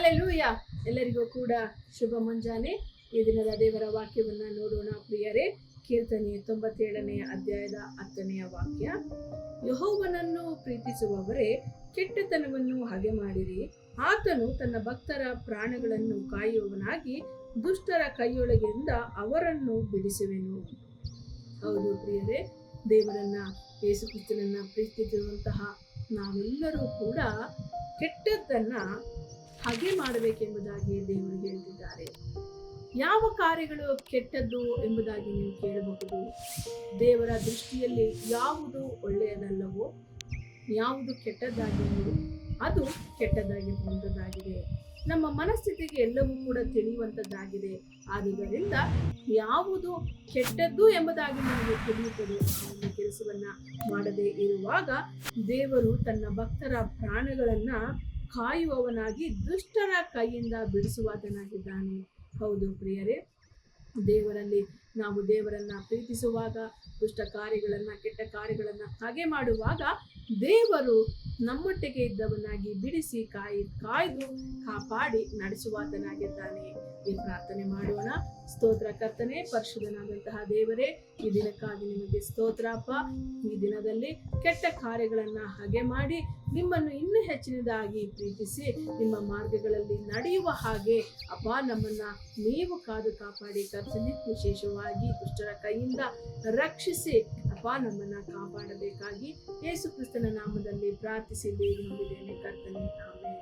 Hallelujah. ಎಲ್ಲರಿಗೂ ಕೂಡ ಶುಭ ಮುಂಜಾನೆ. ಈ ದಿನದ ದೇವರ ವಾಕ್ಯವನ್ನ ನೋಡೋಣ ಪ್ರಿಯರೇ. ಕೀರ್ತನೆ 97ನೇ ಅಧ್ಯಾಯದ 10ನೇ ವಾಕ್ಯ. ಯೆಹೋವನನ್ನು ಪ್ರೀತಿಸುವವರೇ, ಕೆಟ್ಟತನವನ್ನು ಹಗೆ ಮಾಡಿರಿ. ಆತನು ತನ್ನ ಭಕ್ತರ ಪ್ರಾಣಗಳನ್ನು ಕಾಯುವವನಾಗಿ ದುಷ್ಟರ ಕೈಯೊಳಗಿಂದ ಅವರನ್ನು ಬಿಡಿಸುವೆನು. ಹೌದು ಪ್ರಿಯರೇ, ದೇವರನ್ನ ಯೇಸು ಕ್ರಿಸ್ತನನ್ನ ಪ್ರೀತಿಸುವಂತಹ ನಾವೆಲ್ಲರೂ ಕೂಡ ಕೆಟ್ಟದ್ದನ್ನ ಹಾಗೆ ಮಾಡಬೇಕೆಂಬುದಾಗಿ ದೇವರು ಹೇಳ್ತಿದ್ದಾರೆ. ಯಾವ ಕಾರ್ಯಗಳು ಕೆಟ್ಟದ್ದು ಎಂಬುದಾಗಿ ನೀವು ಕೇಳಬಹುದು. ದೇವರ ದೃಷ್ಟಿಯಲ್ಲಿ ಯಾವುದು ಒಳ್ಳೆಯದಲ್ಲವೋ, ಯಾವುದು ಕೆಟ್ಟದ್ದಾಗಿದೆಯೋ ಅದು ಕೆಟ್ಟದ್ದಾಗಿರುವಂಥದ್ದಾಗಿದೆ. ನಮ್ಮ ಮನಸ್ಥಿತಿಗೆ ಎಲ್ಲವೂ ಕೂಡ ತಿಳಿಯುವಂಥದ್ದಾಗಿದೆ. ಆದುದರಿಂದ ಯಾವುದು ಕೆಟ್ಟದ್ದು ಎಂಬುದಾಗಿ ನಮಗೆ ತಿಳಿಯುತ್ತದೆ. ಆ ಕೆಲಸವನ್ನ ಮಾಡದೇ ಇರುವಾಗ ದೇವರು ತನ್ನ ಭಕ್ತರ ಪ್ರಾಣಗಳನ್ನ ಕಾಯುವವನಾಗಿ ದುಷ್ಟರ ಕೈಯಿಂದ ಬಿಡಿಸುವಾತನಾಗಿದ್ದಾನೆ. ಹೌದು ಪ್ರಿಯರೇ, ದೇವರಲ್ಲಿ ನಾವು ದೇವರನ್ನ ಪ್ರೀತಿಸುವಾಗ, ದುಷ್ಟ ಕಾರ್ಯಗಳನ್ನ, ಕೆಟ್ಟ ಕಾರ್ಯಗಳನ್ನ ಹಾಗೆ ಮಾಡುವಾಗ ದೇವರು ನಮ್ಮೊಟ್ಟಿಗೆ ಇದ್ದವನಾಗಿ ಬಿಡಿಸಿ ಕಾಯ್ದು ಕಾಪಾಡಿ ನಡೆಸುವಾತನಾಗಿದ್ದಾನೆ. ಈ ಪ್ರಾರ್ಥನೆ ಮಾಡೋಣ. ಸ್ತೋತ್ರ ಕರ್ತನೆ, ಪರಿಶುದ್ಧನಾದಂತಹ ದೇವರೇ, ಈ ದಿನಕ್ಕಾಗಿ ನಿಮಗೆ ಸ್ತೋತ್ರ ಅಪ್ಪ. ಈ ದಿನದಲ್ಲಿ ಕೆಟ್ಟ ಕಾರ್ಯಗಳನ್ನ ಹಾಗೆ ಮಾಡಿ ನಿಮ್ಮನ್ನು ಇನ್ನೂ ಹೆಚ್ಚಿನದಾಗಿ ಪ್ರೀತಿಸಿ ನಿಮ್ಮ ಮಾರ್ಗಗಳಲ್ಲಿ ನಡೆಯುವ ಹಾಗೆ ಅಪ್ಪ ನಮ್ಮನ್ನ ನೀವು ಕಾದು ಕಾಪಾಡಿ ಕರ್ತನೆ, ವಿಶೇಷವಾಗಿ ದುಷ್ಟರ ಕೈಯಿಂದ ರಕ್ಷಿಸಿ ಅಪ್ಪ ನಮ್ಮನ್ನ ಕಾಪಾಡಬೇಕಾಗಿ ಯೇಸು ಕ್ರಿಸ್ತನ ನಾಮದಲ್ಲಿ ಪ್ರಾರ್ಥಿಸಿ ಬೇಡಿ ನಂಬಿದ್ದೇನೆ ಕರ್ತನೆ. ಆಮೆನ್.